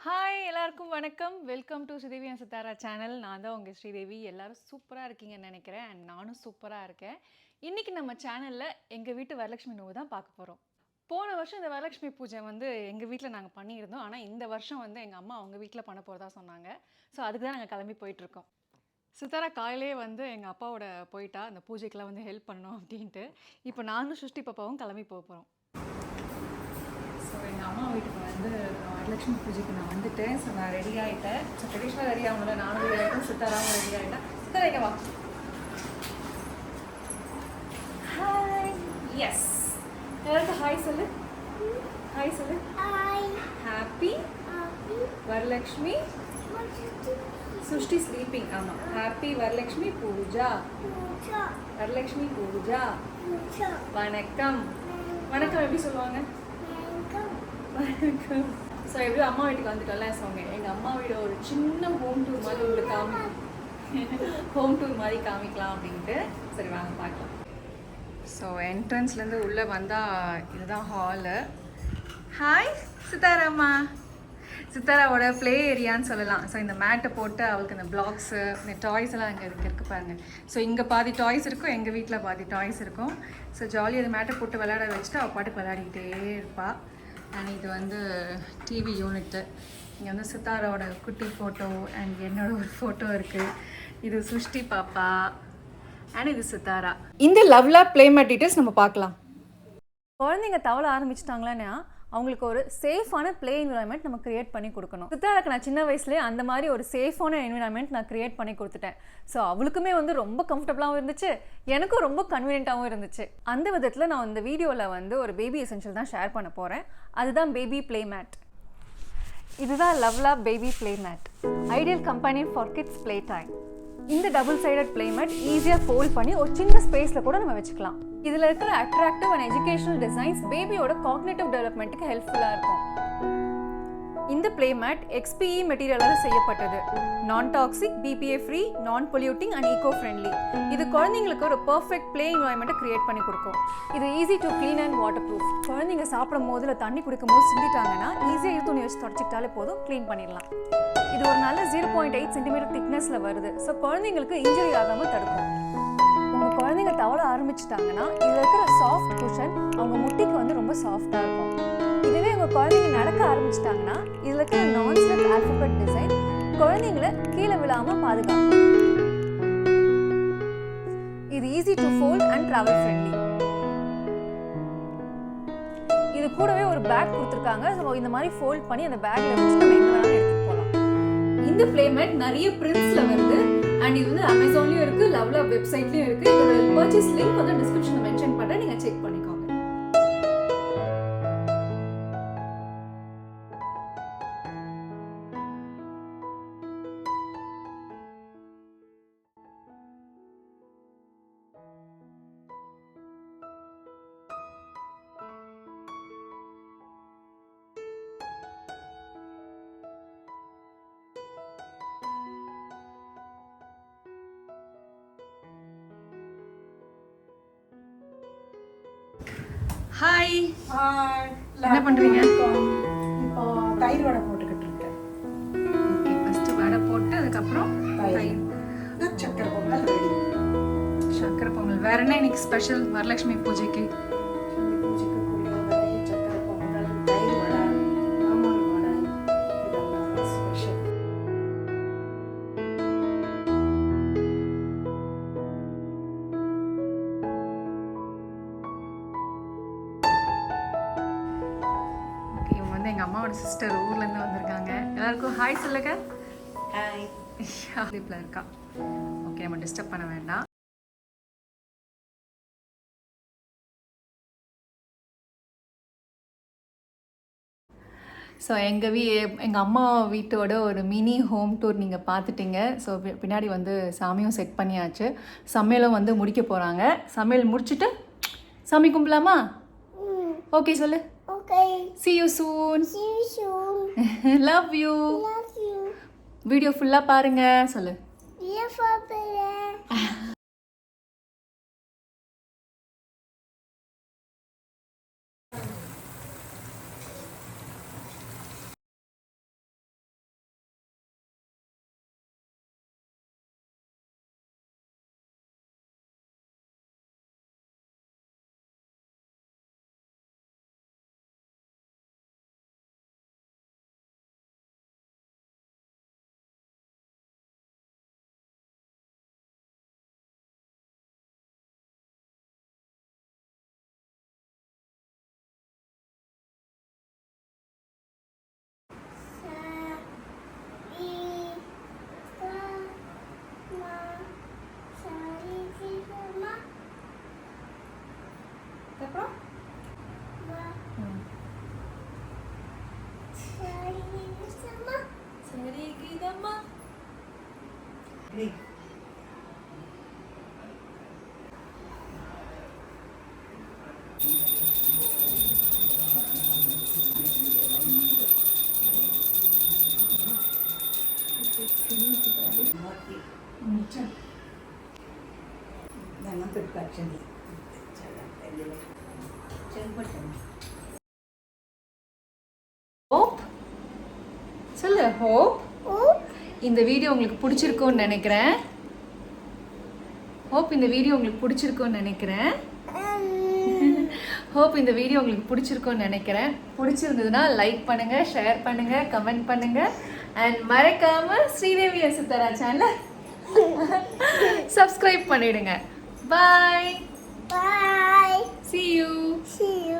Hi எல்லாருக்கும் வணக்கம். Welcome to Sridevi and Sithara channel. நான் தான் உங்கள் ஸ்ரீதேவி. எல்லாரும் சூப்பராக இருக்கீங்கன்னு நினைக்கிறேன். அண்ட் நானும் சூப்பராக இருக்கேன். இன்றைக்கி நம்ம சேனலில் எங்கள் வீட்டு வரலட்சுமி நோவு தான் பார்க்க போகிறோம். போன வருஷம் இந்த வரலட்சுமி பூஜை வந்து எங்கள் வீட்டில் நாங்கள் பண்ணியிருந்தோம். ஆனால் இந்த வருஷம் வந்து எங்கள் அம்மா அவங்க வீட்டில் பண்ண போகிறதா சொன்னாங்க. ஸோ அதுக்கு தான் நாங்கள் கிளம்பி போயிட்டுருக்கோம். சித்தாரா காலையிலே வந்து எங்கள் அப்பாவோட போயிட்டா அந்த பூஜைக்கெலாம் வந்து ஹெல்ப் பண்ணணும் அப்படின்ட்டு. இப்போ நானும் சுஷ்டி பாப்பாவும் கிளம்பி போகிறோம். ஸோ எங்கள் அம்மா வீட்டுக்கு வந்து வரலட்சுமி பூஜைக்கு நான் வந்துட்டேன். ஸோ நான் ரெடி ஆகிட்டேன். ஸோ ட்ரெடிஷ்னலாக ரெடி ஆகணும்ல, நானும் ரெடி ஆகிட்டேன், சித்தாராவும் ரெடி ஆகிட்டேன். சித்தாரா இங்கே வா. ஹாய். எஸ், எல்லாருக்கும் ஹாய் சொல்லு. ஹாய் சொல்லு. ஹாப்பி வரலட்சுமி. சுஷ்டி ஸ்லீப்பிங். ஆமாம், ஹாப்பி வரலட்சுமி பூஜா. வரலட்சுமி பூஜா. வணக்கம். வணக்கம் எப்படி சொல்லுவாங்க? வணக்கம். ஸோ எப்படியும் அம்மா வீட்டுக்கு வந்துட்டோம்ல. ஸோ எங்கள் அம்மா வீடு ஒரு சின்ன ஹோம் டூர் மாதிரி உங்களுக்கு ஹோம் டூர் மாதிரி காமிக்கலாம் அப்படின்ட்டு. சரி வாங்க பார்க்கலாம். ஸோ என்ட்ரன்ஸ்லேருந்து உள்ளே வந்தால் இதுதான் ஹாலு. ஹாய் சித்தாராம்மா. சித்தாராவோட ப்ளே ஏரியான்னு சொல்லலாம். ஸோ இந்த மேட்டை போட்டு அவளுக்கு இந்த பிளாக்ஸு இந்த டாய்ஸ் எல்லாம் அங்கே இருக்கு பாருங்க. ஸோ இங்கே பாதி டாய்ஸ் இருக்கும், எங்கள் வீட்டில் பாதி டாய்ஸ் இருக்கும். ஸோ ஜாலியாக அந்த மேட்டை போட்டு விளையாட வச்சுட்டு அவள் பாட்டுக்கு விளையாடிக்கிட்டே இருப்பாள். அண்ட் இது வந்து டிவி யூனிட்டு. இங்கே வந்து சித்தாராவோட குட்டி ஃபோட்டோ அண்ட் என்னோட ஒரு ஃபோட்டோ இருக்குது. இது சுஷ்டி பாப்பா அண்ட் இது சித்தாரா. இந்த லவ்லாப் ப்ளே மேட் டீட்டெயில்ஸ் நம்ம பார்க்கலாம். குழந்தைங்க தவள ஆரம்பிச்சிட்டாங்களேன்னா அவங்களுக்கு ஒரு சேஃபான ப்ளே என்விரான்மெண்ட் நம்ம க்ரியேட் பண்ணி கொடுக்கணும். சித்தாராக்கு நான் சின்ன வயசுலேயே அந்த மாதிரி ஒரு சேஃபான என்விரான்மெண்ட் நான் க்ரியேட் பண்ணி கொடுத்துட்டேன். ஸோ அவளுக்குமே வந்து ரொம்ப கம்ஃபர்டபுளாகவும் இருந்துச்சு, எனக்கும் ரொம்ப கன்வீனியண்ட்டாகவும் இருந்துச்சு. அந்த விதத்தில் நான் இந்த வீடியோவில் வந்து ஒரு பேபி எசென்ஷியல் தான் ஷேர் பண்ண போகிறேன். அதுதான் பேபி ப்ளே மேட். இதுதான் LuvLap baby play mat, ideal companion for kids play time. இந்த டபுள் சைடட் ப்ளே மேட் ஈஸியாக ஃபோல்ட் பண்ணி ஒரு சின்ன ஸ்பேஸில் கூட நம்ம வச்சுக்கலாம். இதில் இருக்கிற அட்ராக்டிவ் அண்ட் எஜுகேஷனல் டிசைன்ஸ் பேபியோட காக்னிட்டிவ் டெவலப்மெண்ட்டுக்கு ஹெல்ப்ஃபுல்லாக இருக்கும். இந்த ப்ளே மேட் XPE மெட்டீரியலால் செய்யப்பட்டது. Non toxic, BPA free, non polluting and eco friendly. இது குழந்தைங்களுக்கு ஒரு பர்ஃபெக்ட் ப்ளே என்வாயன்மெண்ட்டை கிரியேட் பண்ணி கொடுக்கும். இது easy to clean and water proof. குழந்தைங்க சாப்பிடும் போது இல்லை தண்ணி குடிக்கும் போது சிந்திட்டாங்கன்னா ஈஸியாக இது துணி வச்சு தொடச்சிக்கிட்டாலே போதும், க்ளீன் பண்ணிடலாம். இது ஒரு நல்ல 0.8 சென்டிமீட்டர் திக்னஸில் வருது. ஸோ குழந்தைங்களுக்கு இன்ஜுரி ஆகாமல் தடுக்கும். உங்கள் குழந்தைங்க தவள ஆரம்பிச்சிட்டாங்கன்னா இதில் இருக்கிற சாஃப்ட் குஷன் அவங்க முட்டிக்கு வந்து ரொம்ப சாஃப்டாக இருக்கும். இதுவே உங்கள் குழந்தைங்க நடக்க ஆரம்பிச்சிட்டாங்கன்னா இதில் இருக்கிற நான்-ஸ்லிப் ஆல்ஃபபெட் டிசைன் குழந்தைங்களை கீழே விழாமல் பாதுகாக்கும். இது easy to fold and travel friendly. இது கூடவே ஒரு பேக் கொடுத்துருக்காங்க. ஸோ இந்த மாதிரி ஃபோல்ட் பண்ணி அந்த பேக்கில் வச்சு நம்ம எங்கே வேணாலும் எடுத்துகிட்டு போகலாம். இந்த ப்ளே மேட் நிறைய பிரிண்ட்ஸில் வருது. அண்ட் இது வந்து அமேசான்லயும் இருக்கு, லவ்லாப் வெப்சைட்லயும் இருக்கு. இதோட பர்ச்சேஸ் லிங்க் வந்து டிஸ்கிரிப்ஷன்ல மென்ஷன் பண்றேன், நீங்க செக் பண்ணிக்கோங்க. ஹாய். என்ன பண்றீங்க? இப்போ தயிர் வடை போட்டுக்கிட்டு இருக்கேன். ஓகே, ஃபர்ஸ்ட் வடை போட்டு அதுக்கப்புறம் தயிர், சக்கரை பொங்கல் ரெடி. சக்கரை பொங்கல். வேற என்ன இன்னைக்கு ஸ்பெஷல் வரலட்சுமி பூஜைக்கு? பூஜைக்கு புளியோதரை, சக்கரை பொங்கல், தயிர் வடை, மாமூல் வடை, இதெல்லாம் ஸ்பெஷல். எங்கள் அம்மாவோட சிஸ்டர் ஊர்லேருந்து வந்திருக்காங்க. எல்லாருக்கும் ஹாய் சொல்லுங்க. ஹாய். ஸ்லீப்பில் இருக்கா. ஓகே, நம்ம டிஸ்டர்ப் பண்ண வேண்டாம். ஸோ எங்கள் அம்மா வீட்டோட ஒரு மினி ஹோம் டூர் நீங்கள் பார்த்துட்டீங்க. ஸோ பின்னாடி வந்து சாமியும் செட் பண்ணியாச்சு. சமையலும் வந்து முடிக்க போகிறாங்க. சமையல் முடிச்சுட்டு சாமி கும்பிடலாமா? ஓகே சொல்லு. Okay. See you soon. See you soon. Love you. Love you. Video ஃபுல்லாக பாருங்க சொல்லு. Yeah, ஹோப் சொல்லு ஹோப். இந்த வீடியோ உங்களுக்கு பிடிச்சிருக்கும்னு நினைக்கிறேன். ஹோப் இந்த வீடியோ உங்களுக்கு பிடிச்சிருக்கும்னு நினைக்கிறேன். ஹோப் இந்த வீடியோ உங்களுக்கு பிடிச்சிருக்கும்னு நினைக்கிறேன். பிடிச்சிருந்ததுன்னா லைக் பண்ணுங்க, ஷேர் பண்ணுங்க, கமெண்ட் பண்ணுங்க அண்ட் மறக்காம ஸ்ரீதேவி சுத்தரா சேனலை சப்ஸ்கிரைப் பண்ணிடுங்க. பாய். Bye. See you. See you.